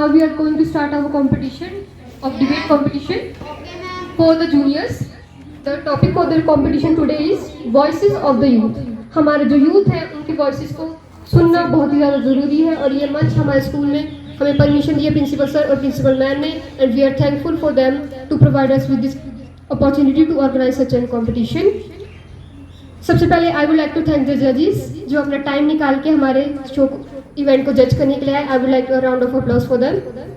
now we are going to start our competition of debate competition for the juniors. The topic for the competition today is voices of the youth. हमारे जो youth हैं उनकी voices को सुनना बहुत ही ज़्यादा ज़रूरी है और ये मंच हमारे स्कूल में हमें परमिशन दिया प्रिंसिपल सर और प्रिंसिपल मैम ने and we are thankful for them to provide us with this opportunity to organise such an competition. सबसे पहले I would like to thank the जजेस जो अपना टाइम निकाल के हमारे शो इवेंट को जज करने के लिए आए. I would like a round of applause for them.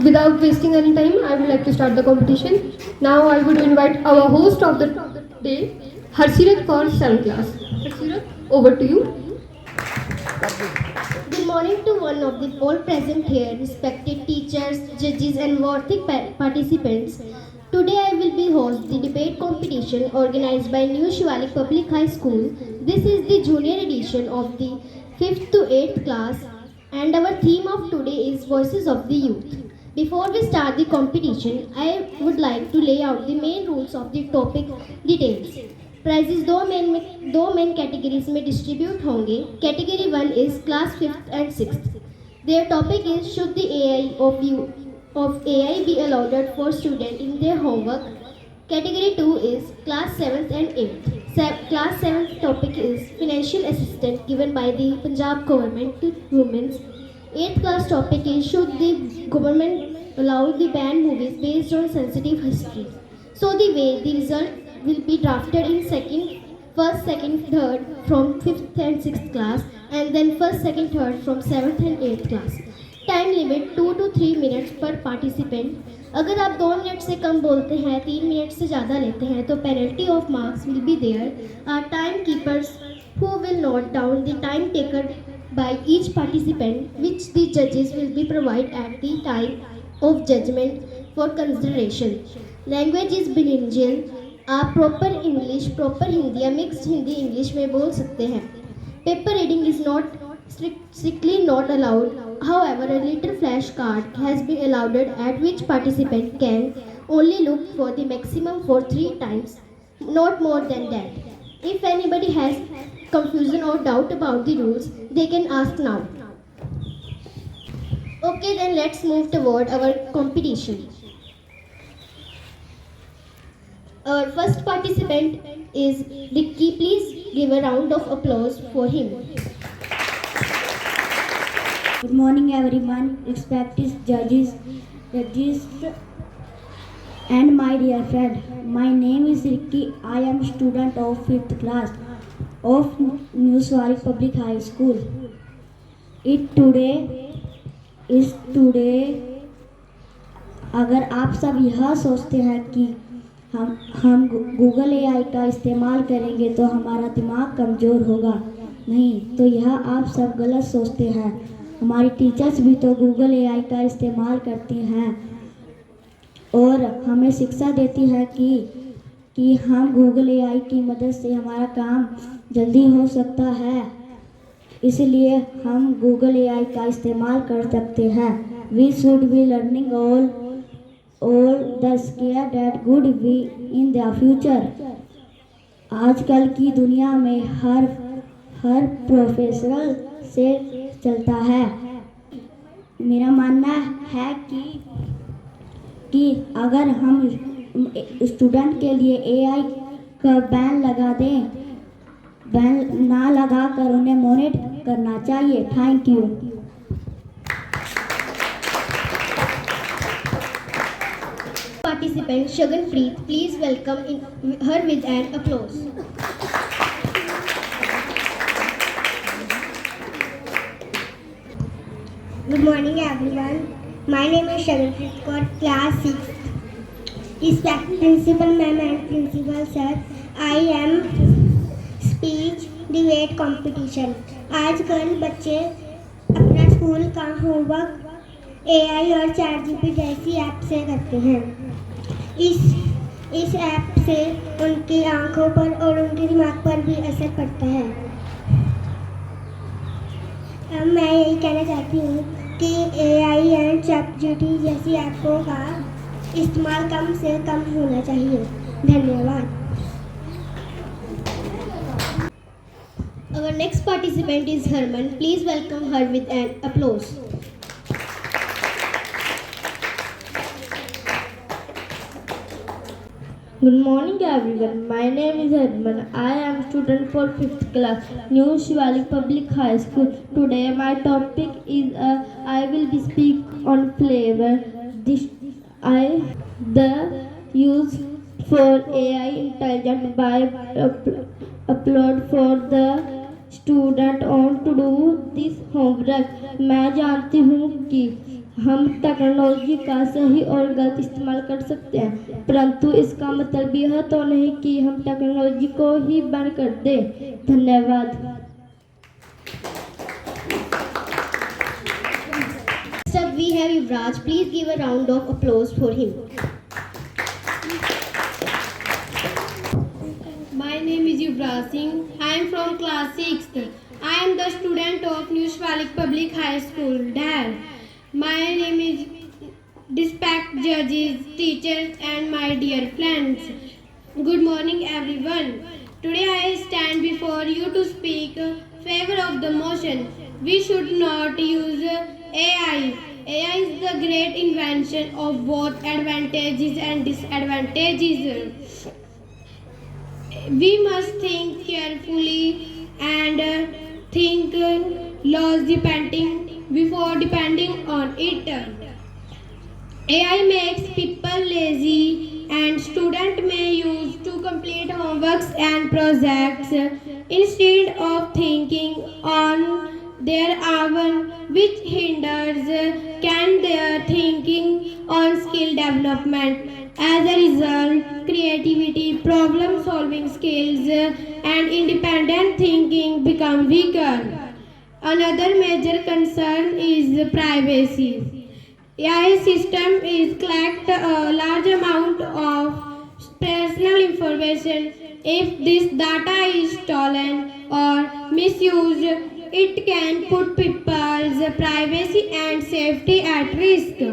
Without wasting any time, I would like to start the competition. Now I would invite our host of the day, Harsirat for 7th class. Harsirat, over to you. Good morning to one of the all present here, respected teachers, judges and worthy participants. Today I will be host the debate competition organized by New Shivalik Public High School. This is the junior edition of the 5th to 8th class and our theme of today is Voices of the Youth. Before we start the competition, I would like to lay out the main rules of the topic details. Prizes दो main categories में distribute होंगे. Category 1 is class 5th and 6th. Their topic is should the AI be allowed for students in their homework. Category 2 is class 7th and 8th. Class 7th topic is financial assistance given by the Punjab government to women. 8th class topic is should the government allow the banned movies based on sensitive history. So the result will be drafted in first, second, third from 5th and 6th class and then first, second, third from 7th and 8th class. Time limit 2 to 3 minutes per participant. अगर आप 2 minute से कम बोलते हैं 3 minute से ज़्यादा लेते हैं तो penalty of marks will be there. Our timekeepers who will note down the time taken by each participant which the judges will be provided at the time of judgment for consideration. Language is bilingual. आप proper English, proper Hindi या mixed Hindi English में बोल सकते हैं. Paper reading is not strictly not allowed. However, a little flashcard has been allowed at which participant can only look for the maximum for 3 times, not more than that. If anybody has confusion or doubt about the rules, they can ask now. Okay, then let's move toward our competition. Our first participant is Ricky. Please give a round of applause for him. Good morning everyone, respected judges and my dear friend. My name is Ricky. I am student of 5th class of New Shivalik Public High School. Today अगर आप सब यह सोचते हैं कि हम Google AI का इस्तेमाल करेंगे तो हमारा दिमाग कमज़ोर होगा, नहीं, तो यह आप सब गलत सोचते हैं. हमारी टीचर्स भी तो गूगल AI का इस्तेमाल करती हैं और हमें शिक्षा देती है कि हम गूगल AI की मदद से हमारा काम जल्दी हो सकता है, इसलिए हम गूगल AI का इस्तेमाल कर सकते हैं. We should be learning all the skill that good be in the future. आजकल की दुनिया में हर प्रोफेशनल से चलता है. मेरा मानना है कि अगर हम स्टूडेंट के लिए AI का बैन लगा दें, बैन ना लगा कर उन्हें मॉनिटर करना चाहिए. Thank you. Participant Shaganpreet, please welcome her with an applause. Good morning everyone. My name is Shaganpreet Kaur, class 6. Respected principal ma'am and principal sir, I am speech debate competition. आजकल बच्चे अपना school का homework AI और ChatGPT जैसी app से करते हैं. इस ऐप से उनकी आंखों पर और उनके दिमाग पर भी असर पड़ता है. अब मैं यही कहना चाहती हूँ कि AI एंड ChatGPT जैसी ऐपों का इस्तेमाल कम से कम होना चाहिए. धन्यवाद. Our next participant is Herman. Please welcome her with an applause. Good morning everyone. My name is Herman. I am student for 5th class, New Shivalik Public High School. Today my topic is I will be speak on flavor. This the use for AI intelligent by upload for the student on to do this homework. मैं जानती हूँ कि हम technology का सही और गलत इस्तेमाल कर सकते हैं, परंतु इसका मतलब यह तो नहीं कि हम टेक्नोलॉजी को ही बंद कर दें। धन्यवाद। Next up we have Yuvraj. Please give a round of applause for him. My name is Yuvraj Singh. I am from class 6th. I am the student of New Shivalik Public High School, Dhar. My name is respect judges, teachers and my dear friends. Good morning everyone. Today I stand before you to speak favor of the motion. We should not use AI. AI is the great invention of both advantages and disadvantages. We must think carefully and think laws before depending on it. AI makes people lazy and students may use to complete homeworks and projects instead of thinking on their own, which hinders can their thinking on skill development. As a result, creativity, problem solving skills and independent thinking become weaker. Another major concern is privacy. AI system is collect a large amount of personal information. If this data is stolen or misused, it can put people's privacy and safety at risk.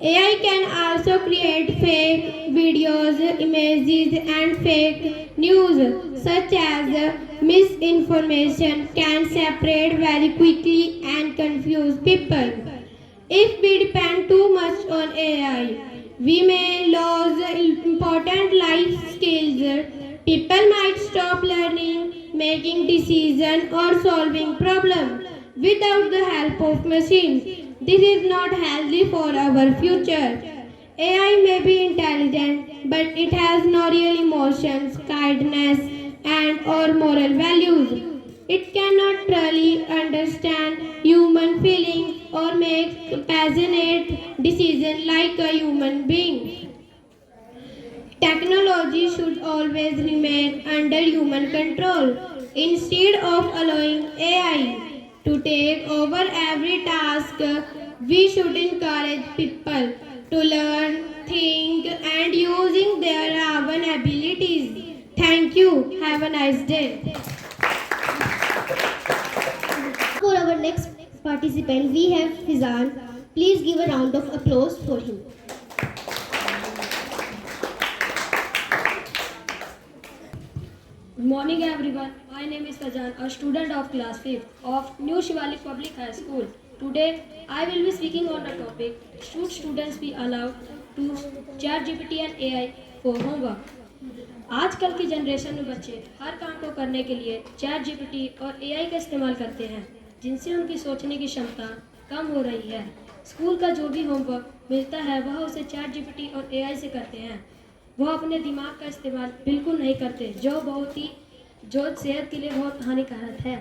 AI can also create fake videos, images and fake news such as misinformation can separate very quickly and confuse people. If we depend too much on AI, we may lose important life skills. People might stop learning, making decisions or solving problems without the help of machines. This is not healthy for our future. AI may be intelligent, but it has no real emotions, kindness, and or moral values. It cannot truly understand human feelings or make passionate decisions like a human being. Technology should always remain under human control. Instead of allowing AI to take over every task, we should encourage people to learn, think, and using their own abilities. Thank you. Have a nice day. For our next participant, we have Fizan. Please give a round of applause for him. Good morning everyone. My name is Fazan, a student of class 5th of New Shivalik Public High School. Today I will be speaking on the topic, should students be allowed to use ChatGPT and AI for homework? आजकल की generation में बच्चे हर काम को करने के लिए ChatGPT और AI का इस्तेमाल करते हैं, जिनसे उनकी सोचने की क्षमता कम हो रही है। स्कूल का जो भी होमवर्क मिलता है वह उसे ChatGPT और AI से करते हैं। वह अपने दिमाग का इस्तेमाल बिल्कुल नहीं करते, जो सेहत के लिए बहुत हानिकारक है,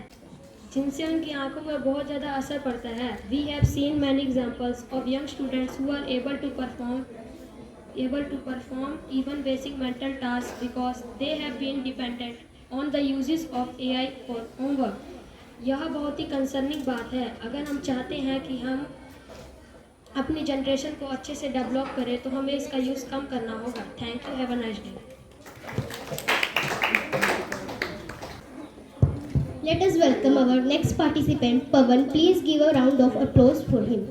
जिनसे उनकी आंखों पर बहुत ज़्यादा असर पड़ता है। We have seen many examples of young students who are able to perform even basic mental tasks because they have been dependent on the uses of AI for homework. यह बहुत ही कंसर्निंग बात है। अगर हम चाहते हैं कि हम अपनी जनरेशन को अच्छे से डेवलप करें तो हमें इसका यूज़ कम करना होगा। Thank you. Have a nice day. Let us welcome our next participant, Pavan. Please give a round of applause for him.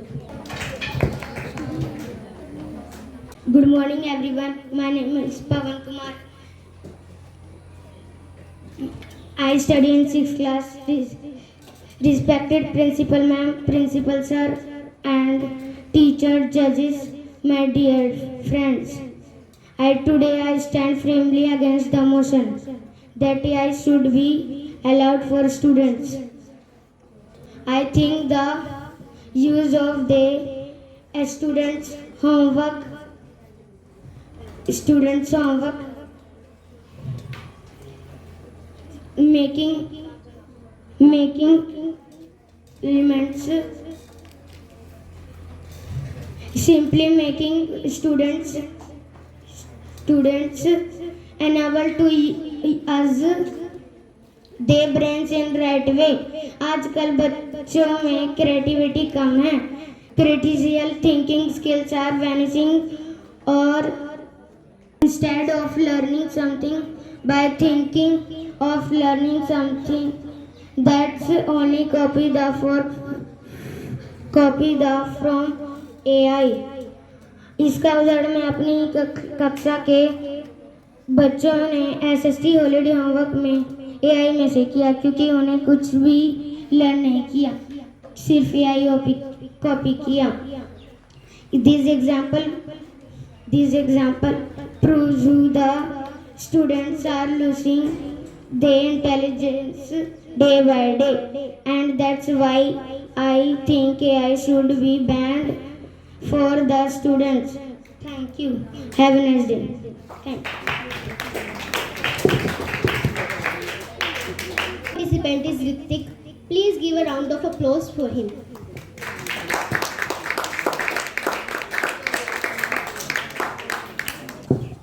Good morning everyone. My name is Pavan Kumar. I study in 6th class. Respected principal ma'am, principal sir, and teacher, judges, my dear friends. Today I stand firmly against the motion that AI should be allowed for students. I think the use of the students' homework, making elements, simply making students enable to use their brains in right way. आजकल बच्चों में creativity कम है. Critical thinking skills are vanishing, or instead of learning something by thinking of learning something that's only copy the from AI. इसका उदाहरण मैं अपनी कक्षा के बच्चों ने एसएसटी हॉलीडे होमवर्क में AI में से किया, क्योंकि उन्हें कुछ भी लर्न नहीं किया, सिर्फ AI कॉपी किया. This example proves the students are losing their intelligence day by day, and that's why I think AI should be banned for the students. Thank you. Have a nice day. Thank you. Participant is Ritik. Please give a round of applause for him.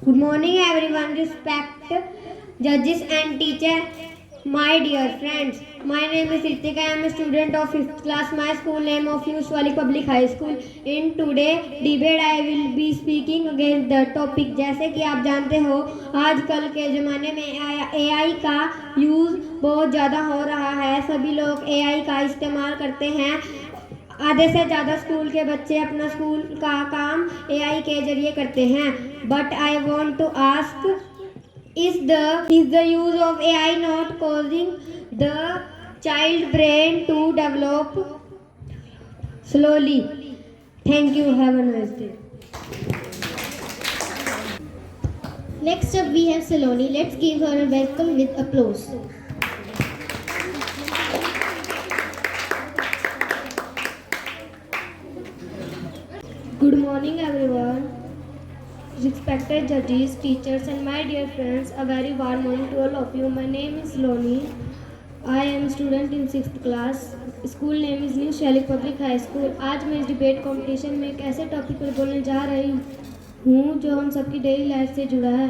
Good morning everyone, respect judges and teacher, my dear friends. My name is Ritik. I am a student of 5th class. My school name of New Shivalik Public High School. In today debate I will be speaking against the topic. जैसे कि आप जानते हो आजकल के ज़माने में AI का यूज़ बहुत ज़्यादा हो रहा है. सभी लोग AI का इस्तेमाल करते हैं. आधे से ज़्यादा स्कूल के बच्चे अपना स्कूल का काम AI के जरिए करते हैं. But I want to ask, is the use of AI not causing the child brain to develop slowly? Thank you. Have a nice day. Next up we have Saloni. Let's give her a welcome with applause. Good morning everyone. Respected judges, teachers and my dear friends, a very warm morning to all of you. My name is Loni. I am student in 6th class. School name is New Shivalik Public High School. आज मैं इस debate competition में एक ऐसे topic पर बोलने जा रही हूँ जो हम सबकी डेली लाइफ से जुड़ा है.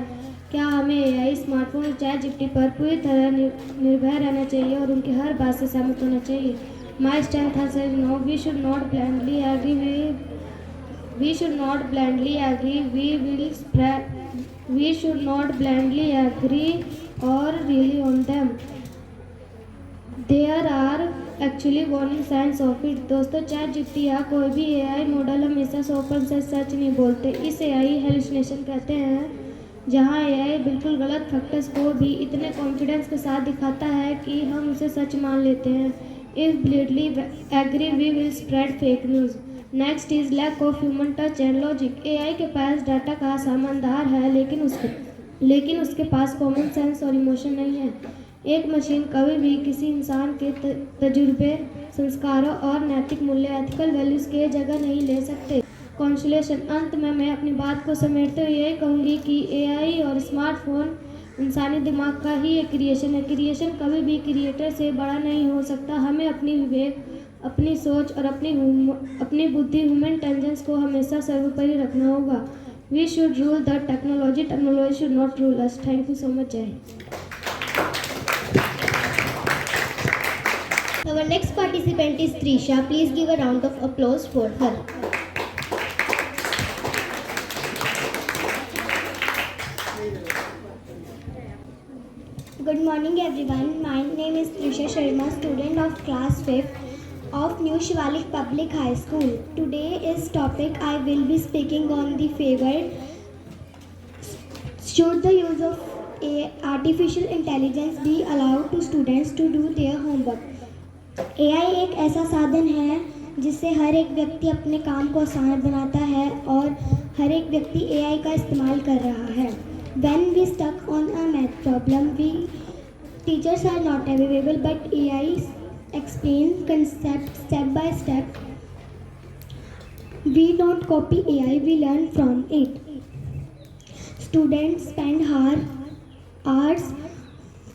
क्या हमें AI, स्मार्टफोन और ChatGPT पर पूरी तरह निर्भर रहना चाहिए और उनकी हर बात से सहमत होना चाहिए? My stand has said no, we should not blindly agree. We should not blindly agree. We should not blindly agree or rely on them. There are actually warning signs of it. दोस्तों, ChatGPT या कोई भी AI model हमेशा 100% सच नहीं बोलते. इसे AI hallucination कहते हैं, जहां AI बिल्कुल गलत फैक्टर्स को भी इतने कॉन्फिडेंस के साथ दिखाता है कि हम उसे सच मान लेते हैं. If blindly agree, we will spread fake news. Next is lack of human touch and logic. AI के पास डाटा का सामानदार है, लेकिन उसके पास कॉमन सेंस और इमोशन नहीं है. एक मशीन कभी भी किसी इंसान के तजुर्बे, संस्कारों और नैतिक मूल्य, एथिकल वैल्यूज़ के जगह नहीं ले सकते. कॉन्सुलेशन. अंत में मैं अपनी बात को समेटते हुए ये कहूँगी कि AI और स्मार्टफोन इंसानी दिमाग का ही एक क्रिएशन है. क्रिएशन कभी भी क्रिएटर से बड़ा नहीं हो सकता. हमें अपनी विवेक, अपनी सोच और अपनी बुद्धि, ह्यूमन इंटेलिजेंस को हमेशा सर्वोपरि रखना होगा. We should rule the technology should not rule us. Thank you so much. जय. Our next participant is Trisha. Please give a round of applause for her. Good morning everyone. My name is Trisha Sharma, student of class 5th of New Shivalik Public High School. Today is topic I will be speaking on the favored. Should the use of artificial intelligence be allowed to students to do their homework? AI एक ऐसा साधन है जिससे हर एक व्यक्ति अपने काम को आसान बनाता है और हर एक व्यक्ति AI का इस्तेमाल कर रहा है. When we stuck on a math problem, teachers are not available, but AI explain concept step by step. We don't copy AI, we learn from it. Students spend hours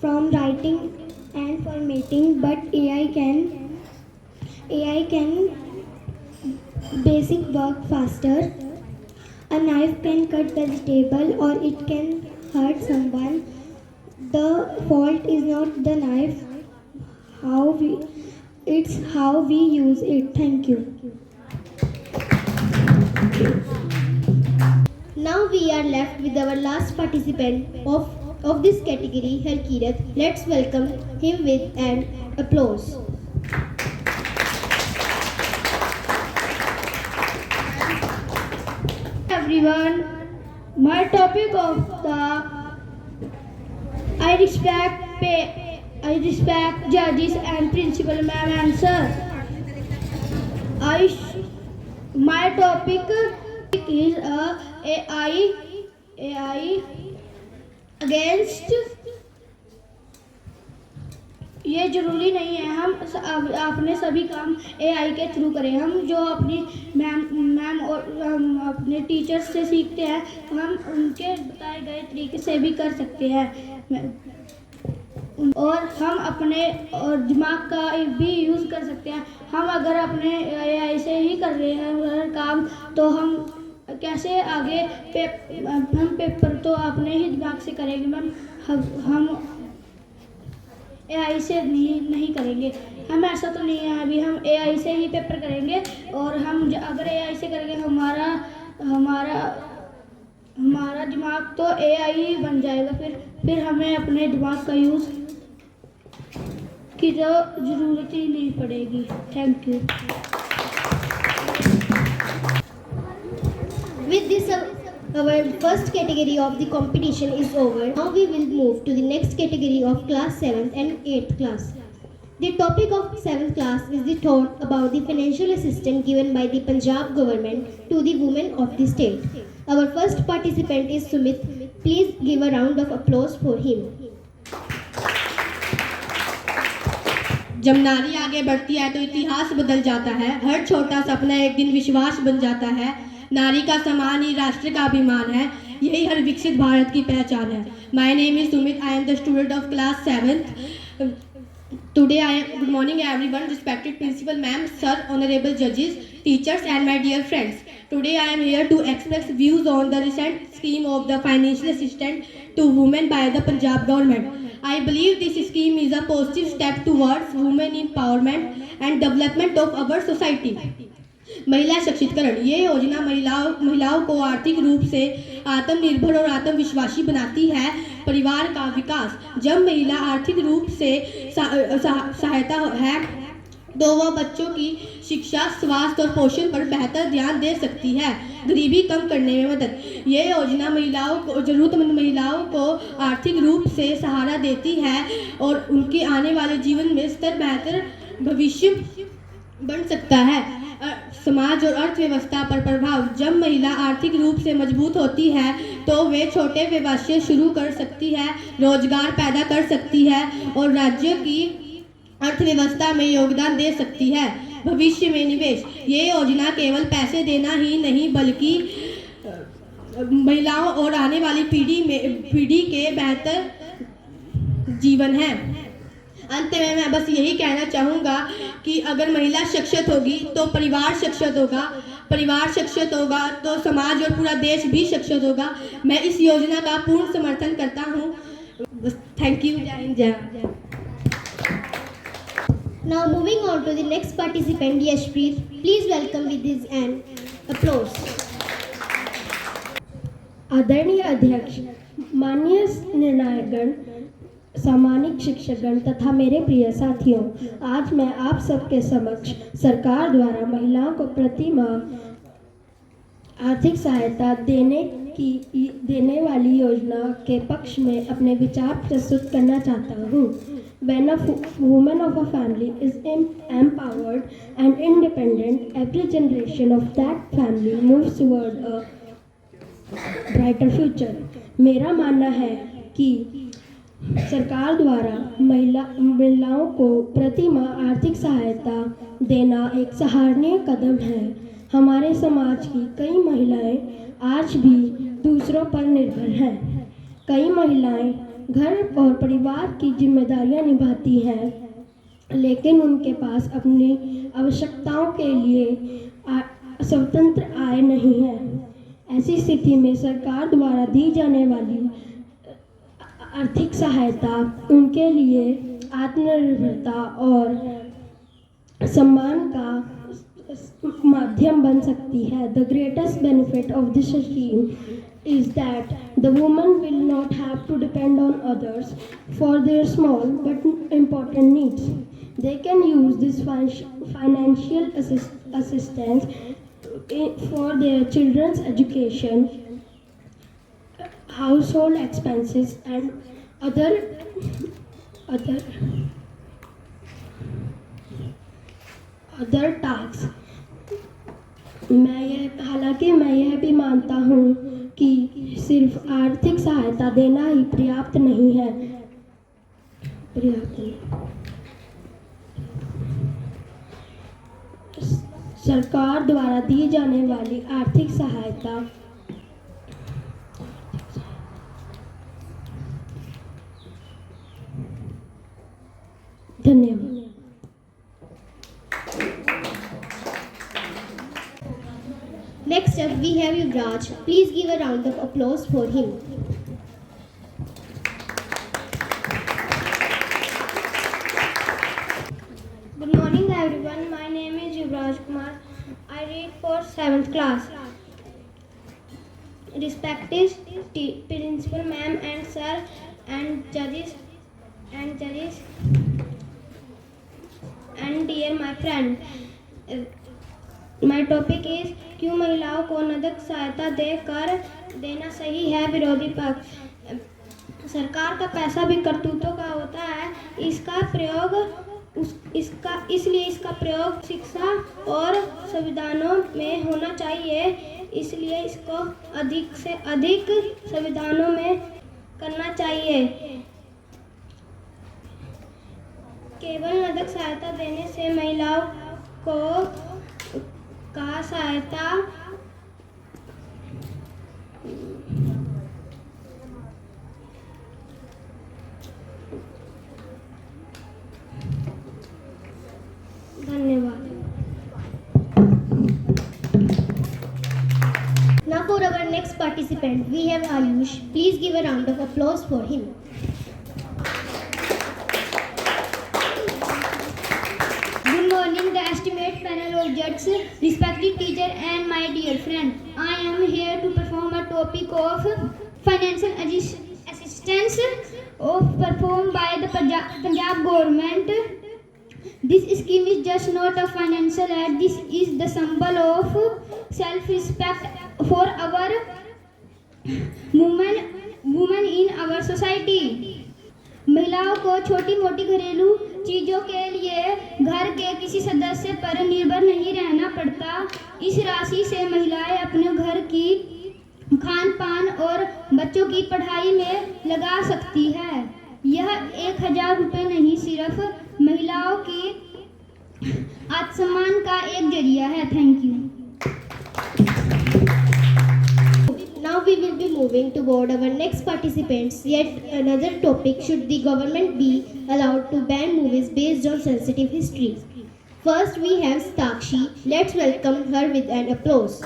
from writing and formatting, but AI can basic work faster. A knife can cut vegetable or it can hurt someone. The fault is not the knife, it's how we use it. Thank you. Now we are left with our last participant of this category, Harkirat. Let's welcome him with an applause. Everyone, my topic of the I respect judges and principal ma'am and sir. My topic is AI against. ये ज़रूरी नहीं है हम अपने सभी काम AI के through करें. हम जो अपनी मैम और अपने टीचर्स से सीखते हैं हम उनके बताए गए तरीके से भी कर सकते हैं और हम अपने दिमाग का भी यूज़ कर सकते हैं. हम अगर अपने AI से ही कर रहे हैं हर काम तो हम कैसे आगे हम पेपर तो अपने ही दिमाग से करेंगे मैम. हम AI से नहीं करेंगे. हम ऐसा तो नहीं है अभी हम AI से ही पेपर करेंगे और हम अगर AI से करेंगे हमारा दिमाग तो AI ही बन जाएगा. फिर हमें अपने दिमाग का यूज़ की तो ज़रूरत ही नहीं पड़ेगी. Thank you. With this, our first category of the competition is over. Now we will move to the next category of class 7th and 8th class. The topic of 7th class is the thought about the financial assistance given by the Punjab government to the women of the state. Our first participant is Sumit. Please give a round of applause for him. जब नारी आगे बढ़ती है तो इतिहास बदल जाता है. हर छोटा सपना एक दिन विश्वास बन जाता है. नारी का सम्मान ही राष्ट्र का अभिमान है. यही हर विकसित भारत की पहचान है. My name is Sumit. I am the student of class 7th. Today good morning everyone, respected principal ma'am, sir, honorable judges, teachers and my dear friends. Today I am here to express views on the recent scheme of the financial assistance to women by the Punjab government. I believe this scheme is a positive step towards women empowerment and development of our society. महिला सशक्तिकरण. ये योजना महिलाओं को आर्थिक रूप से आत्मनिर्भर और आत्मविश्वासी बनाती है. परिवार का विकास. जब महिला आर्थिक रूप से सहायता है तो वह बच्चों की शिक्षा, स्वास्थ्य और पोषण पर बेहतर ध्यान दे सकती है. गरीबी कम करने में मदद. ये योजना जरूरतमंद महिलाओं को आर्थिक रूप से सहारा देती है और उनके आने वाले जीवन में स्तर बेहतर भविष्य बन सकता है. समाज और अर्थव्यवस्था पर प्रभाव. जब महिला आर्थिक रूप से मजबूत होती है तो वे छोटे व्यवसाय शुरू कर सकती है, रोजगार पैदा कर सकती है और राज्य की अर्थव्यवस्था में योगदान दे सकती है. भविष्य में निवेश. ये योजना केवल पैसे देना ही नहीं बल्कि महिलाओं और आने वाली पीढ़ी के बेहतर जीवन है. अंत में मैं बस यही कहना चाहूँगा कि अगर महिला सशक्त होगी तो परिवार सशक्त होगा, परिवार सशक्त होगा तो समाज और पूरा देश भी सशक्त होगा. मैं इस योजना का पूर्ण समर्थन करता हूँ. Thank you. जय हिंद. जय. Now moving on to the next participant, Yashpreet. Please welcome with his an applause. आदरणीय अध्यक्ष, माननीय निर्णायकगण, सामान्य शिक्षकगण तथा मेरे प्रिय साथियों, आज मैं आप सबके समक्ष सरकार द्वारा महिलाओं को प्रति माह आर्थिक सहायता देने देने वाली योजना के पक्ष में अपने विचार प्रस्तुत करना चाहता हूँ। When a woman of a family is empowered and independent, every generation of that family moves toward a brighter future. मेरा मानना है कि सरकार द्वारा महिलाओं को प्रति माह आर्थिक सहायता देना एक सराहनीय कदम है। हमारे समाज की कई महिलाएं आज भी दूसरों पर निर्भर हैं। कई महिलाएं घर और परिवार की जिम्मेदारियां निभाती हैं, लेकिन उनके पास अपनी आवश्यकताओं के लिए स्वतंत्र आय नहीं है। ऐसी स्थिति में सरकार द्वारा दी जाने वाली आर्थिक सहायता उनके लिए आत्मनिर्भरता और सम्मान का माध्यम बन सकती है। The greatest benefit of this scheme is that the woman will not have to depend on others for their small but important needs. They can use this financial assistance for their children's education, household expenses and other tasks. हालांकि मैं यह भी मानता हूँ कि सिर्फ आर्थिक सहायता देना ही पर्याप्त नहीं है। सरकार द्वारा दी जाने वाली आर्थिक सहायता धन्यवाद। Next up, we have Yuvraj. Please give a round of applause for him. Good morning everyone. My name is Yuvraj Kumar. I read for 7th class. Respected principal ma'am and sir and judges and dear my friend. My topic is क्यों महिलाओं को नगद सहायता देना सही है विरोधी पक्ष। सरकार का पैसा भी करतूतों का होता है। इसलिए इसका प्रयोग शिक्षा और संविधानों में होना चाहिए। इसलिए इसको अधिक से अधिक संविधानों में करना चाहिए। केवल नगद सहायता देने से महिलाओं को का सहायता धन्यवाद। Now for our next participant, we have Ayush. Please give a round of applause for him. Good morning, the estimate panel of judges, respected teacher and my dear friend. I am here to perform a topic of financial assistance performed by the Punjab government. This scheme is just not a financial aid. This is the symbol of self-respect for our women in our society. महिलाओं को छोटी मोटी घरेलू चीज़ों के लिए घर के किसी सदस्य पर निर्भर नहीं रहना पड़ता। इस राशि से महिलाएं अपने घर की खान पान और बच्चों की पढ़ाई में लगा सकती है। यह 1000 रुपये नहीं, सिर्फ महिलाओं की आत्मसम्मान का एक जरिया है। Thank you. Now we will be moving toward our next participants. Yet another topic: should the government be allowed to ban movies based on sensitive history? First we have Stakshi. Let's welcome her with an applause.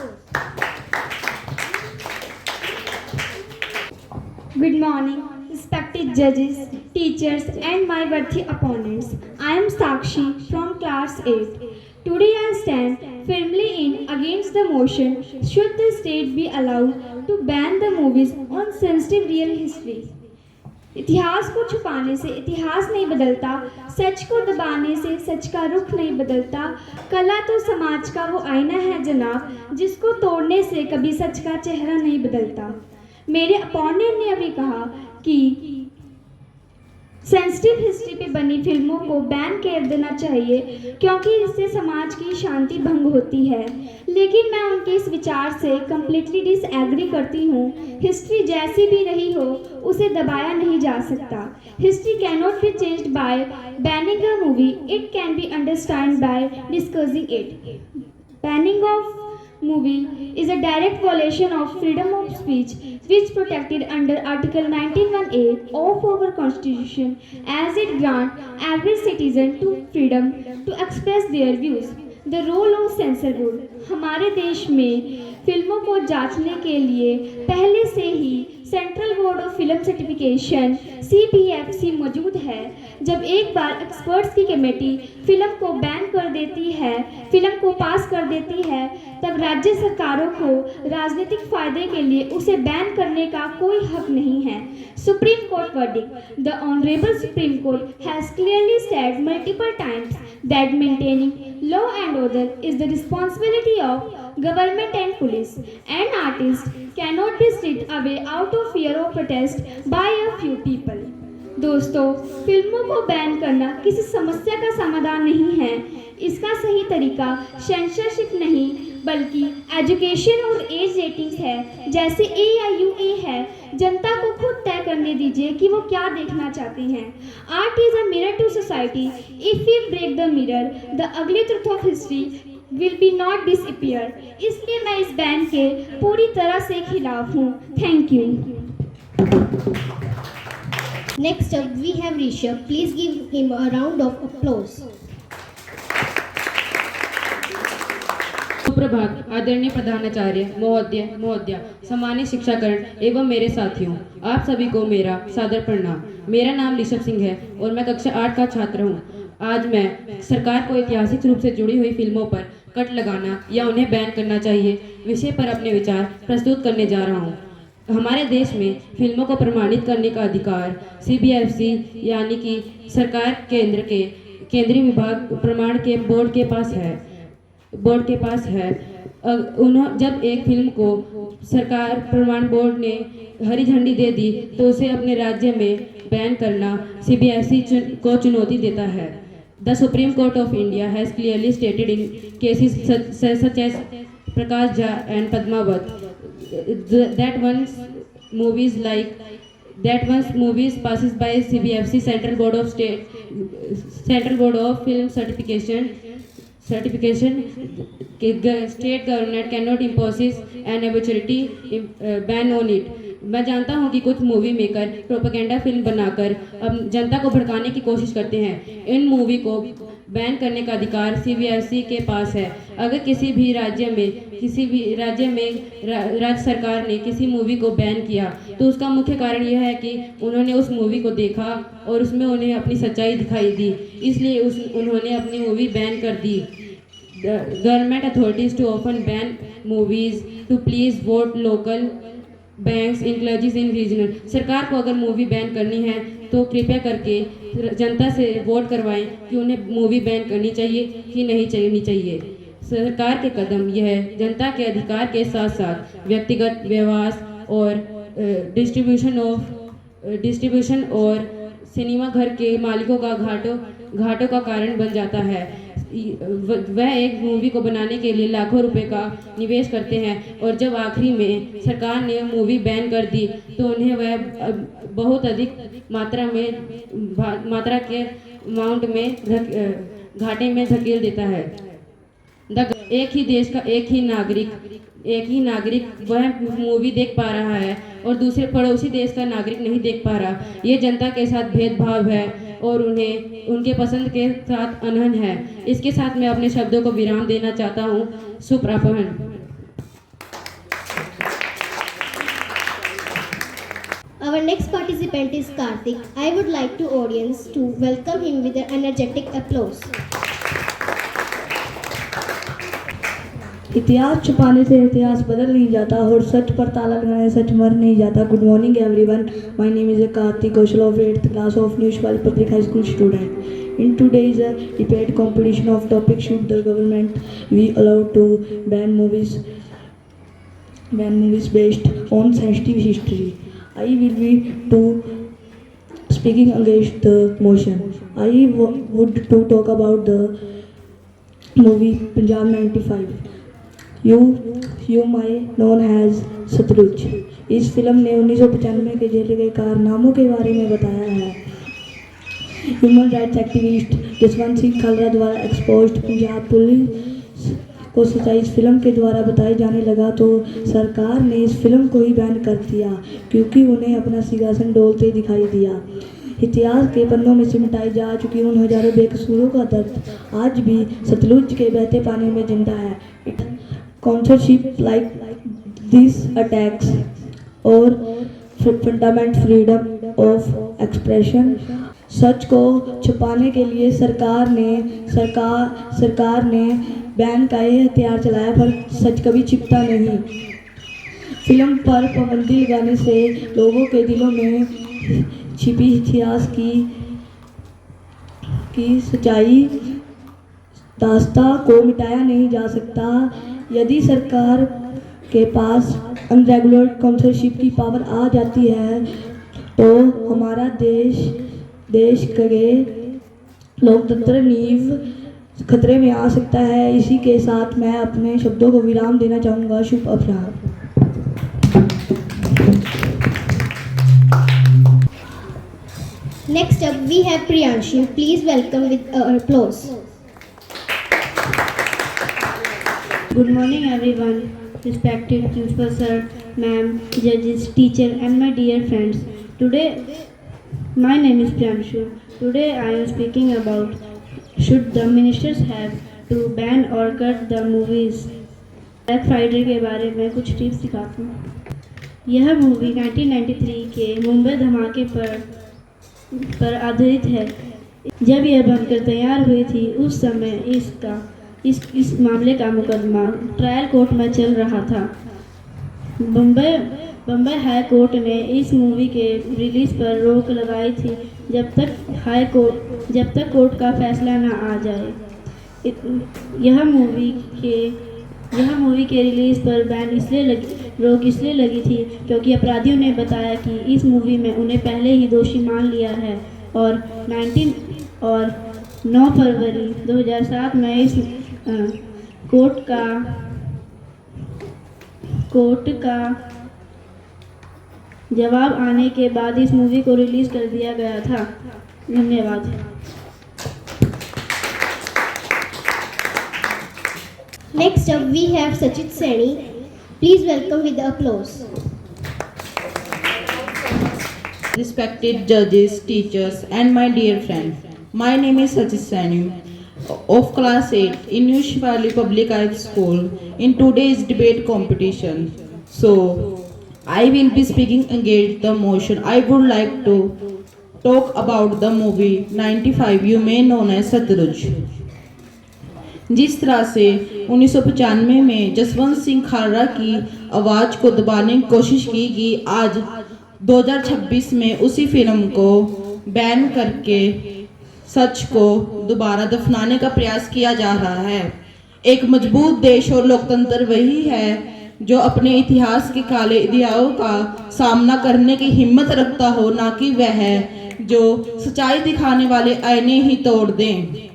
Good morning, respected judges, teachers and my worthy opponents. I am Sakshi from class 8. Today I stand firmly against the motion, should the state be allowed to ban the movies on sensitive real history. इतिहास को छुपाने से इतिहास नहीं बदलता, सच को दबाने से सच का रुख नहीं बदलता। कला तो समाज का वो आईना है जनाब, जिसको तोड़ने से कभी सच का चेहरा नहीं बदलता। मेरे अपोनेंट ने अभी कहा कि सेंसिटिव हिस्ट्री पे बनी फिल्मों को बैन कर देना चाहिए क्योंकि इससे समाज की शांति भंग होती है, लेकिन मैं उनके इस विचार से कम्प्लीटली डिसएग्री करती हूँ। हिस्ट्री जैसी भी रही हो उसे दबाया नहीं जा सकता। History can not be changed by banning a movie, it can be understand by discussing it. Banning of movie is a direct violation of freedom of speech, which protected under Article 91A of our Constitution, as it grants every citizen to freedom to express their views. The role of censor board. हमारे देश में फिल्मों को जांचने के लिए पहले से ही central board of film certification CBFC मौजूद है। जब एक बार एक्सपर्ट्स की कमेटी फिल्म को बैन कर देती है, फिल्म को पास कर देती है, तब राज्य सरकारों को राजनीतिक फायदे के लिए उसे बैन करने का कोई हक नहीं है। Supreme court verdict. The Honorable Supreme Court has clearly said multiple times that maintaining law and order is the responsibility of government and police. An artist cannot be stripped away out of fear of protest by a few people. दोस्तों, फिल्मों को ban करना किसी समस्या का समाधान नहीं है। इसका सही तरीका सेंसरशिप नहीं बल्कि एजुकेशन और एज रेटिंग्स है, जैसे AIUA है। जनता को खुद तय करने दीजिए कि वो क्या देखना चाहते हैं। Art is a mirror to society. If we break the mirror, the ugly truth of history will be not disappear. इसलिए मैं इस बैन के पूरी तरह से खिलाफ हूँ। Thank you. Next up, we have Rishabh. Please give him a round of applause. सुप्रभात आदरणीय प्रधानाचार्य महोदय, सामान्य शिक्षाकरण एवं मेरे साथियों, आप सभी को मेरा सादर प्रणाम। मेरा नाम ऋषभ सिंह है और मैं कक्षा 8 का छात्र हूँ। आज मैं सरकार को ऐतिहासिक रूप से जुड़ी हुई फिल्मों पर कट लगाना या उन्हें बैन करना चाहिए विषय पर अपने विचार प्रस्तुत करने जा रहा हूँ। हमारे देश में फिल्मों को प्रमाणित करने का अधिकार CBFC यानी कि सरकार केंद्रीय विभाग प्रमाण के बोर्ड के पास है। जब एक फिल्म को सरकार प्रमाण बोर्ड ने हरी झंडी दे दी तो उसे अपने राज्य में बैन करना CBFC को चुनौती देता है। The Supreme Court of India has clearly stated in cases such as Prakash Jha and Padmavat that once movies passes by CBFC Central Board of Film Certification, state government cannot impose an arbitrary ban on it. मैं जानता हूं कि कुछ movie maker propaganda film बनाकर अब जनता को भड़काने की कोशिश करते हैं। इन मूवी को बैन करने का अधिकार CBFC के पास है। अगर किसी भी राज्य में राज्य सरकार ने किसी मूवी को बैन किया तो उसका मुख्य कारण यह है कि उन्होंने उस मूवी को देखा और उसमें उन्हें अपनी सच्चाई दिखाई दी, इसलिए उन्होंने अपनी मूवी बैन कर दी। Government authorities to often ban movies to please vote local banks इंक्लर्जीज इन रीजनल। सरकार को अगर मूवी बैन करनी है तो कृपया करके जनता से वोट करवाएं कि उन्हें मूवी बैन करनी चाहिए कि नहीं करनी चाहिए। सरकार के कदम यह जनता के अधिकार के साथ साथ व्यक्तिगत व्यवहार और डिस्ट्रीब्यूशन और सिनेमा घर के मालिकों का घाटों का कारण बन जाता है। वह एक मूवी को बनाने के लिए लाखों रुपए का निवेश करते हैं और जब आखिरी में सरकार ने मूवी बैन कर दी तो उन्हें वह बहुत अधिक मात्रा के अमाउंट में घाटे में धकेल देता है। एक ही देश का एक ही नागरिक वह मूवी देख पा रहा है और दूसरे पड़ोसी देश का नागरिक नहीं देख पा रहा। ये जनता के साथ भेदभाव है और उन्हें उनके पसंद के साथ अनहन है। इसके साथ मैं अपने शब्दों को विराम देना चाहता हूँ। सुप्रभात। Our next participant is Karthik. I would like to audience to welcome him with an energetic applause. इतिहास छुपाने से इतिहास बदल नहीं जाता और सच पर ताला लगाने से सच मर नहीं जाता। Good morning everyone, my name is Kartik Kaushal of 8th class of New Shivalik Public High School student. In today's debate competition of topic should the government be allowed to ban movies based on sensitive history. I will be speaking against the motion. I would to talk about the movie Punjab 95. You might known as Sutlej. इस film ने 1995 के झेले गए कारनामों के बारे में बताया है। Human rights activist Jaswant Singh Khalra द्वारा एक्सपोज्ड पंजाब पुलिस को सच्चाई इस फिल्म के द्वारा बताई जाने लगा तो सरकार ने इस फिल्म को ही बैन कर दिया क्योंकि उन्हें अपना सिंहासन डोलते दिखाई दिया। इतिहास के पन्नों में से मिटाई जा चुकी उन हजारों बेकसूरों का दर्द आज भी सतलुज के बहते पानी में जिंदा है। Censorship like these attacks or fundamental freedom of expression। सच को छुपाने के लिए सरकार ने बैन का ये हथियार चलाया पर सच कभी छिपता नहीं। फिल्म पर पाबंदी लगाने से लोगों के दिलों में छिपी इतिहास की सच्चाई दास्तां को मिटाया नहीं जा सकता। यदि सरकार के पास अनरेगुलर सेंसरशिप की पावर आ जाती है तो हमारा देश के लोकतंत्र नींव खतरे में आ सकता है। इसी के साथ मैं अपने शब्दों को विराम देना चाहूँगा। शुभ अपराह्न। Next up, we have Priyanshu. Please welcome with applause. Good morning everyone, respected principal sir, ma'am, judges, teacher and my dear friends. Today, my name is Priyanshu. Today I am speaking about should the ministers have to ban or cut the movies. Black Friday के बारे में कुछ tips दिखाती हूँ। यह movie 1993 के मुंबई धमाके पर आधारित है। जब यह बनकर तैयार हुई थी उस समय इस मामले का मुकदमा ट्रायल कोर्ट में चल रहा था। बम्बई हाई कोर्ट ने इस मूवी के रिलीज पर रोक लगाई थी जब तक कोर्ट का फैसला न आ जाए। यह मूवी के रिलीज पर रोक इसलिए लगी थी क्योंकि अपराधियों ने बताया कि इस मूवी में उन्हें पहले ही दोषी मान लिया है और 9 फरवरी 2007 में इस कोर्ट का जवाब आने के बाद इस मूवी को रिलीज कर दिया गया था। धन्यवाद। Next up, we have Sachit Seni. Please welcome with applause. Respected judges, teachers, and my dear friends, my name is Sachit Seni of class 8 in New Shivalik Public High School in today's debate competition. So, I will be speaking against the motion. I would like to talk about the movie 95, you may known as Sutlej. जिस तरह से 1995 में जसवंत सिंह खालड़ा की आवाज़ को दबाने की कोशिश की गई, आज 2026 में उसी फिल्म को बैन करके सच को दोबारा दफनाने का प्रयास किया जा रहा है। एक मजबूत देश और लोकतंत्र वही है जो अपने इतिहास के काले अध्यायों का सामना करने की हिम्मत रखता हो, ना कि वह जो सच्चाई दिखाने वाले आईने ही तोड़ दें।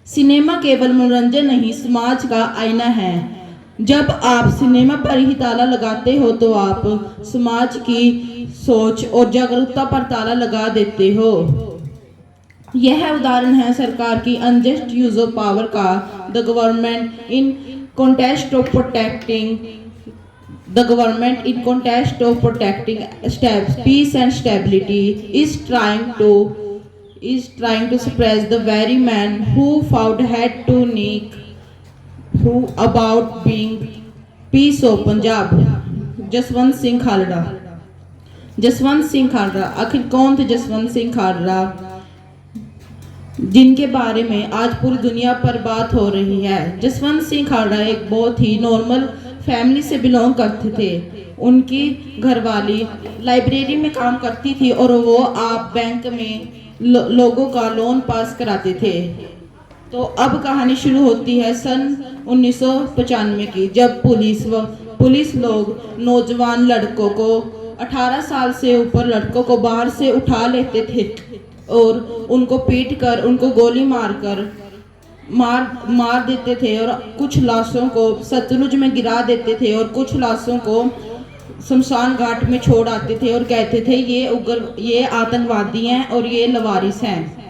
सिनेमा केवल मनोरंजन नहीं, समाज का आईना है। जब आप सिनेमा पर ही ताला लगाते हो तो आप समाज की सोच और जागरूकता पर ताला लगा देते हो। यह उदाहरण है सरकार की अनजस्ट यूज ऑफ पावर का। The government in contest of protecting peace and stability is trying to suppress the very man who fought head to neck about being peace of Punjab। Jaswant Singh Khalra. आखिर कौन थे जसवंत सिंह खालड़ा? जिनके बारे में आज पूरी दुनिया पर बात हो रही है। जसवंत सिंह खालड़ा एक बहुत ही नॉर्मल फैमिली से बिलोंग करते थे। उनकी घरवाली लाइब्रेरी में काम करती थी और वो आप बैंक में लोगों का लोन पास कराते थे। तो अब कहानी शुरू होती है सन 1995 की, जब पुलिस लोग नौजवान लड़कों को 18 साल से ऊपर लड़कों को बाहर से उठा लेते थे और उनको पीट कर उनको गोली मार देते थे और कुछ लाशों को सतलुज में गिरा देते थे और कुछ लाशों को शमशान घाट में छोड़ आते थे और कहते थे ये आतंकवादी हैं और ये लवारिस हैं।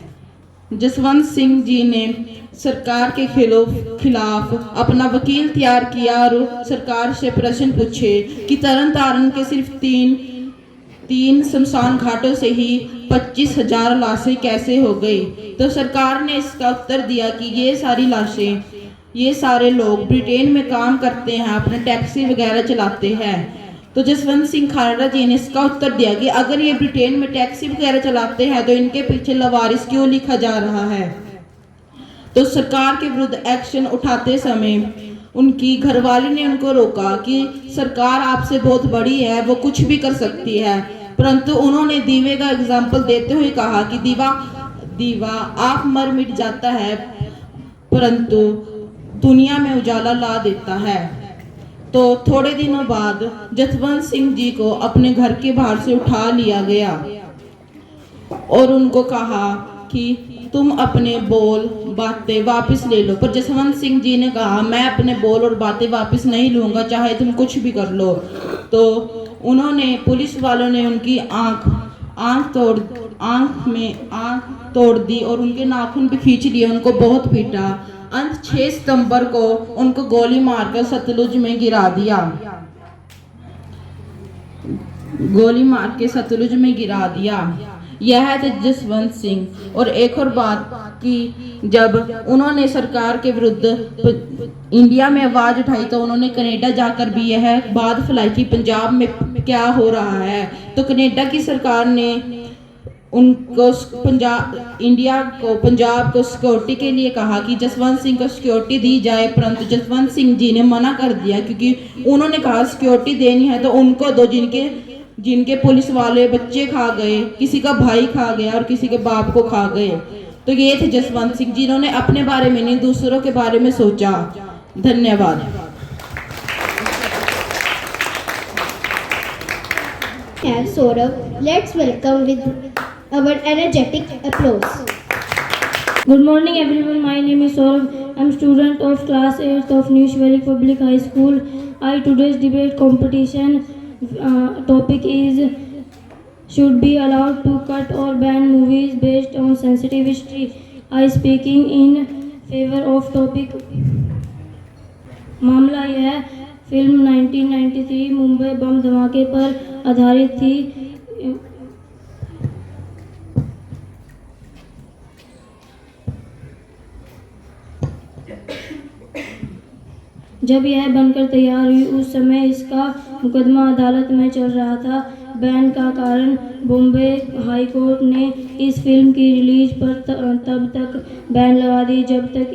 जसवंत सिंह जी ने सरकार के खिलाफ अपना वकील तैयार किया और सरकार से प्रश्न पूछे कि तरन तारण के सिर्फ तीन शमशान घाटों से ही 25,000 लाशें कैसे हो गई। तो सरकार ने इसका उत्तर दिया कि ये सारी लाशें, ये सारे लोग ब्रिटेन में काम करते हैं, अपने टैक्सी वगैरह चलाते हैं। तो जसवंत सिंह खालड़ा जी ने इसका उत्तर दिया कि अगर ये ब्रिटेन में टैक्सी वगैरह चलाते हैं तो इनके पीछे लवारिस क्यों लिखा जा रहा है। तो सरकार के विरुद्ध एक्शन उठाते समय उनकी घरवाली ने उनको रोका कि सरकार आपसे बहुत बड़ी है, वो कुछ भी कर सकती है, परंतु उन्होंने दीवे का एग्जाम्पल देते हुए कहा कि दीवा आप मर मिट जाता है परंतु दुनिया में उजाला ला देता है। तो थोड़े दिनों बाद जसवंत सिंह जी को अपने घर के बाहर से उठा लिया गया और उनको कहा कि तुम अपने बोल बातें वापस ले लो। पर जसवंत सिंह जी ने कहा मैं अपने बोल और बातें वापस नहीं लूँगा, चाहे तुम कुछ भी कर लो। तो उन्होंने पुलिस वालों ने उनकी आंख तोड़ दी और उनके नाखून भी खींच लिए, उनको बहुत पीटा। अंत 6 सितंबर को उनको गोली मारकर सतलुज में गिरा दिया। यह है जसवंत सिंह। और एक और बात कि जब उन्होंने सरकार के विरुद्ध इंडिया में आवाज उठाई तो उन्होंने कनाडा जाकर भी यह बात फैलाई कि पंजाब में क्या हो रहा है। तो कनाडा की सरकार ने उनको पंजाब को सिक्योरिटी के लिए कहा कि जसवंत सिंह को सिक्योरिटी दी जाए, परंतु जसवंत सिंह जी ने मना कर दिया क्योंकि उन्होंने कहा सिक्योरिटी देनी है तो उनको दो जिनके पुलिस वाले बच्चे खा गए, किसी का भाई खा गया और किसी के बाप को खा गए। तो ये थे जसवंत सिंह जिन्होंने अपने बारे में नहीं दूसरों के बारे में सोचा। धन्यवाद। Saurav, let's welcome with our energetic applause. Good morning everyone, my name is Saurav. I'm student of class 8th of New Shivalik Public High School. Today's debate competition topic is should be allowed to cut or ban movies based on sensitive history. I speaking in favor of topic. मामला यह film 1993 Mumbai बम धमाके पर आधारित थी। जब यह बनकर तैयार हुई उस समय इसका मुकदमा अदालत में चल रहा था। बैन का कारण बॉम्बे हाई कोर्ट ने इस फिल्म की रिलीज पर तब तक बैन लगा दी जब तक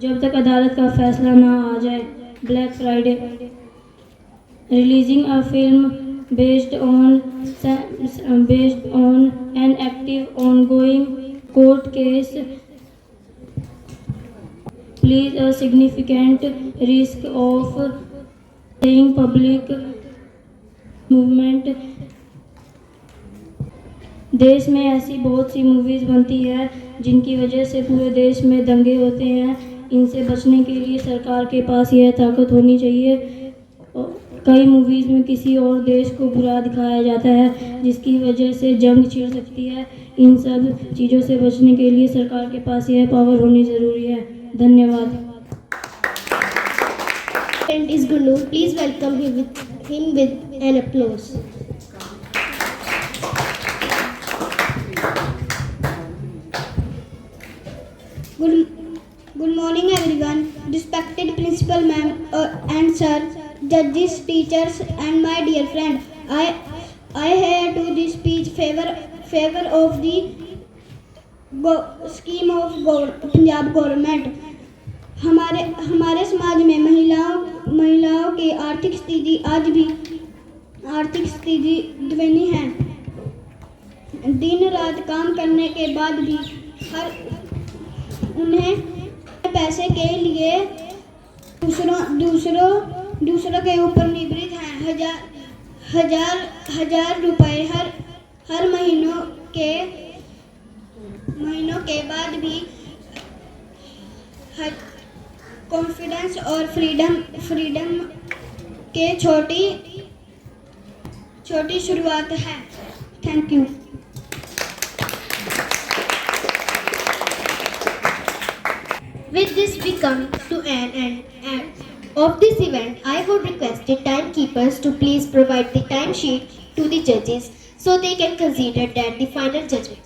जब तक अदालत का फैसला ना आ जाए। Black Friday releasing a film based on an active ongoing court case plays a significant risk of saying public movement। देश में ऐसी बहुत सी मूवीज़ बनती है जिनकी वजह से पूरे देश में दंगे होते हैं। इनसे बचने के लिए सरकार के पास यह ताकत होनी चाहिए। कई मूवीज़ में किसी और देश को बुरा दिखाया जाता है जिसकी वजह से जंग छिड़ सकती है। इन सब चीज़ों से बचने के लिए सरकार के पास यह पावर होनी ज़रूरी है। धन्यवाद। Is Gunu. Please welcome him with an applause. Good morning everyone. Respected principal ma'am and sir, judges, teachers and my dear friend. I here to this speech favor of the scheme of Punjab government. हमारे समाज में महिलाओं की आर्थिक स्थिति आज भी दयनीय है। दिन रात काम करने के बाद भी उन्हें पैसे के लिए दूसरों के ऊपर निर्भर हैं। हजार रुपए हर महीनों के बाद भी कॉन्फिडेंस और फ्रीडम के छोटी शुरुआत है। Thank you. With this, we come to an end of this event. I would request the timekeepers to please provide the timesheet to the judges so they can consider that the final judgment.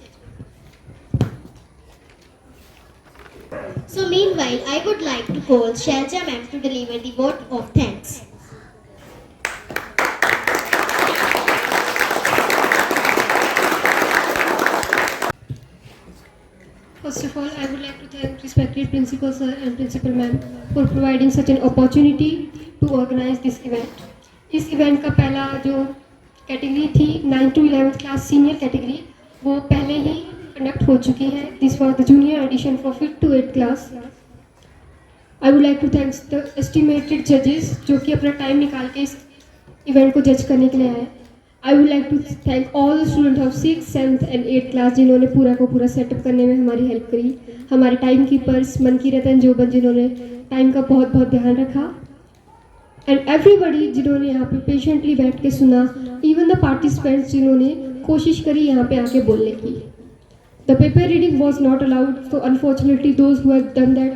So meanwhile, I would like to call Shelja ma'am to deliver the vote of thanks. First of all, I would like to thank respected principal sir and principal ma'am for providing such an opportunity to organize this event. इस event का पहला जो category थी 9 to 11th class senior category, वो पहले ही conduct हो चुकी है। This was the junior edition for 5th to 8th class. I would like to thanks the estimated जजेस जो कि अपना टाइम निकाल के इस इवेंट को जज करने के लिए आए। I would like to thank all the student of 6th, 7th and 8th class जिन्होंने पूरा को पूरा सेटअप करने में हमारी हेल्प करी। हमारे टाइम कीपर्स मनकी रतन जोबन जिन्होंने टाइम का बहुत बहुत ध्यान रखा, एंड एवरीबडी जिन्होंने यहाँ पे पेशेंटली बैठ के सुना, इवन द पार्टिसिपेंट्स जिन्होंने कोशिश करी यहाँ पे आके बोलने की। The paper reading was not allowed, so unfortunately those who have done that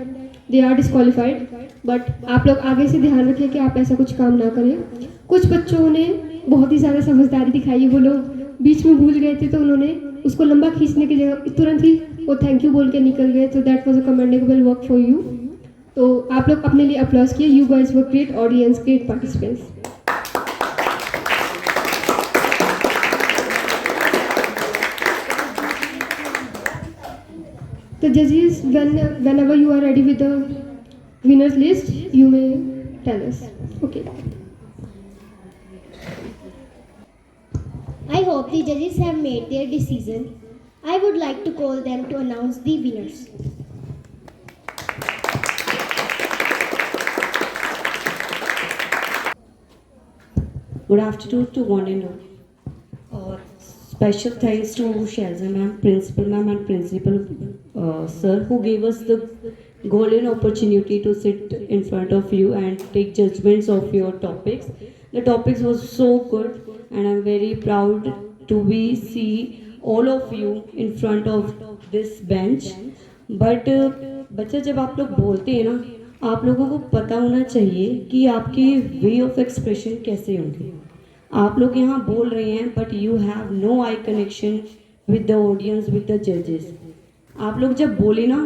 they are disqualified. But आप लोग आगे से ध्यान रखें कि आप ऐसा कुछ काम ना करें। कुछ बच्चों ने बहुत ही ज़्यादा समझदारी दिखाई, वो लोग बीच में भूल गए थे तो उन्होंने उसको लंबा खींचने की जगह तुरंत ही वो थैंक यू बोल के निकल गए। तो that was a commendable work for you. तो आप लोग अपने लिए अप्लॉज किए। You guys were great audience, great participants. The judges, whenever you are ready with the winners list, you may tell us. Okay. I hope the judges have made their decision. I would like to call them to announce the winners. Good afternoon to one and all. Special thanks to Shelza ma'am, principal ma'am and principal sir who gave us the golden opportunity to sit in front of you and take judgments of your topics. The topics was so good and I'm very proud to see all of you in front of this bench. But बच्चा जब आप लोग बोलते हैं ना, आप लोगों को पता होना चाहिए कि आपके वे ऑफ एक्सप्रेशन कैसे होंगे। आप लोग यहाँ बोल रहे हैं but you have no eye connection with the audience, with the जजेस। आप लोग जब बोले ना,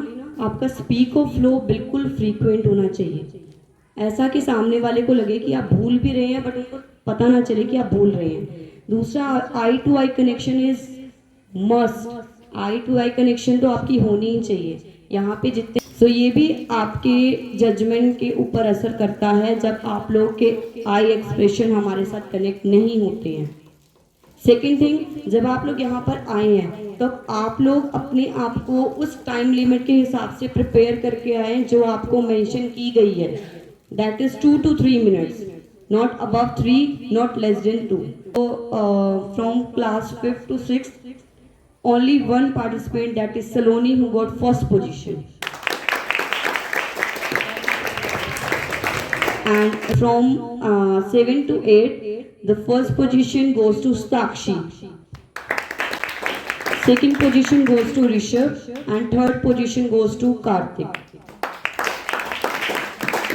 आपका स्पीक और फ्लो बिल्कुल फ्रीक्वेंट होना चाहिए, ऐसा कि सामने वाले को लगे कि आप भूल भी रहे हैं बट उनको पता ना चले कि आप भूल रहे हैं। दूसरा, eye to eye connection is must. Eye to eye connection तो आपकी होनी ही चाहिए यहाँ पे जितने। सो ये भी आपके जजमेंट के ऊपर असर करता है जब आप लोग के आई एक्सप्रेशन हमारे साथ कनेक्ट नहीं होते हैं। सेकेंड थिंग, जब आप लोग यहाँ पर आए हैं तो आप लोग अपने आप को उस टाइम लिमिट के हिसाब से प्रिपेयर करके आए जो आपको मेंशन की गई है। That is 2 to 3 minutes, not above 3, not less than 2. So from class 5th to 6th, only one participant, that is Saloni, who got first position. And from 7 to 8, the first position goes to Sakshi, second position goes to Rishabh, and third position goes to Karthik.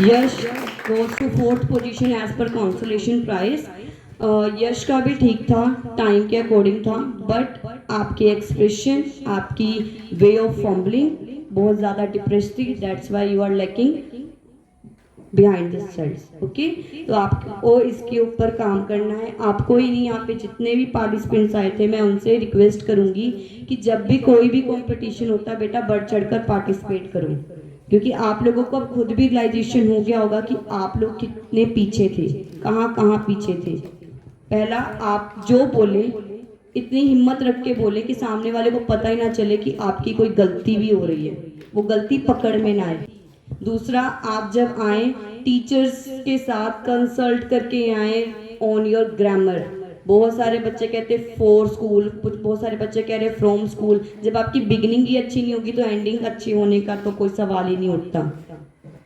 Yash goes to 4th position as per consolation prize. यश का भी ठीक था, time के according था, but आपके expression, आपकी way of fumbling बहुत ज़्यादा डिप्रेस थी, that's why you are lacking. Behind the studies, okay. तो आपको इसके ऊपर काम करना है। आपको ही नहीं, यहाँ पे जितने भी पार्टिसिपेंट्स आए थे मैं उनसे रिक्वेस्ट करूंगी कि जब भी कोई भी कंपटीशन होता है बेटा बढ़ चढ़कर पार्टिसिपेट करो, क्योंकि आप लोगों को अब खुद भी रियलाइजेशन हो गया होगा कि आप लोग कितने पीछे थे, कहाँ कहाँ पीछे थे। पहला, आप जो बोले इतनी हिम्मत रख के बोले कि सामने वाले को पता ही ना चले कि आपकी कोई गलती भी हो रही है, वो गलती पकड़ में ना आए। दूसरा, आप जब आए टीचर्स के साथ कंसल्ट करके आए ऑन योर ग्रामर। बहुत सारे बच्चे कहते फॉर स्कूल, बहुत सारे बच्चे कह रहे फ्रॉम स्कूल। जब आपकी बिगिनिंग ही अच्छी नहीं होगी तो एंडिंग अच्छी होने का तो कोई सवाल ही नहीं उठता।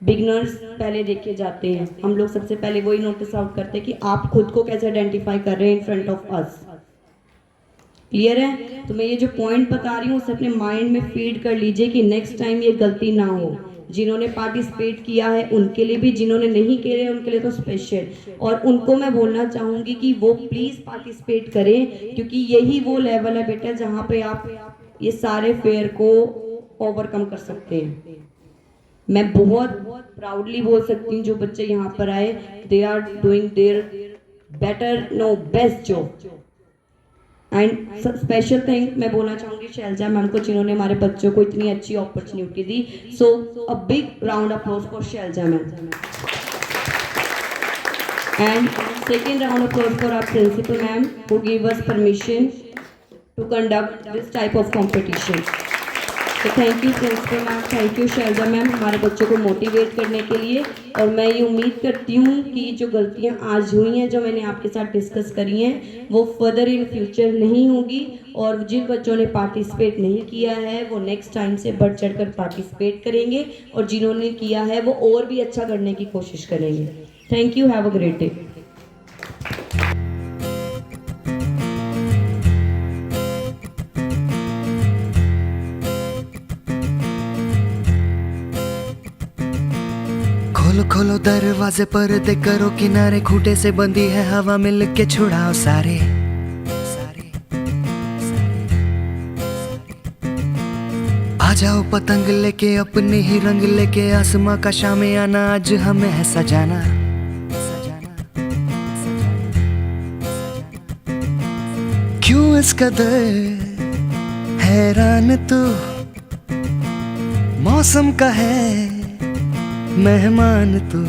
बिगनर्स पहले देखे जाते हैं, हम लोग सबसे पहले वही नोटिस आउट करते हैं कि आप खुद को कैसे आइडेंटिफाई कर रहे हैं in front of us. Clear है? तो मैं ये जो पॉइंट बता रही हूँ उसे अपने माइंड में फीड कर लीजिए कि नेक्स्ट टाइम ये गलती ना हो। जिन्होंने पार्टिसिपेट किया है उनके लिए भी, जिन्होंने नहीं किया उनके लिए तो स्पेशल। और उनको मैं बोलना चाहूँगी कि वो प्लीज़ पार्टिसिपेट करें, क्योंकि यही वो लेवल है बेटा जहाँ पे आप ये सारे फेयर को ओवरकम कर सकते हैं। मैं बहुत प्राउडली बोल सकती हूँ जो बच्चे यहाँ पर आए, they are doing their better, no best job. And special thing मैं बोलना चाहूँगी शैलजा मैम को, जिन्होंने हमारे बच्चों को इतनी अच्छी अपॉर्चुनिटी दी। So a big round of applause for Shailaja ma'am. And second round of applause for our principal ma'am who gave us permission to conduct this type of competition. तो thank you principal ma'am, thank you Shailaja ma'am हमारे बच्चों को motivate करने के लिए। और मैं ये उम्मीद करती हूँ कि जो गलतियाँ आज हुई हैं, जो मैंने आपके साथ डिस्कस करी हैं, वो फर्दर इन फ्यूचर नहीं होगी। और जिन बच्चों ने पार्टिसिपेट नहीं किया है वो नेक्स्ट टाइम से बढ़ चढ़ कर पार्टिसिपेट करेंगे, और जिन्होंने किया है वो और भी अच्छा करने की कोशिश करेंगे। Thank you, have a great day. खोलो खोलो दरवाजे पर्दे करो किनारे, खूंटे से बंदी है हवा मिल के छुड़ाओ सारे। आ जाओ पतंग लेके अपने ही रंग लेके, आसमां का शामे आना आज हमें है सजाना। क्यों इस कदर हैरान तू, मौसम का है मेहमान तू।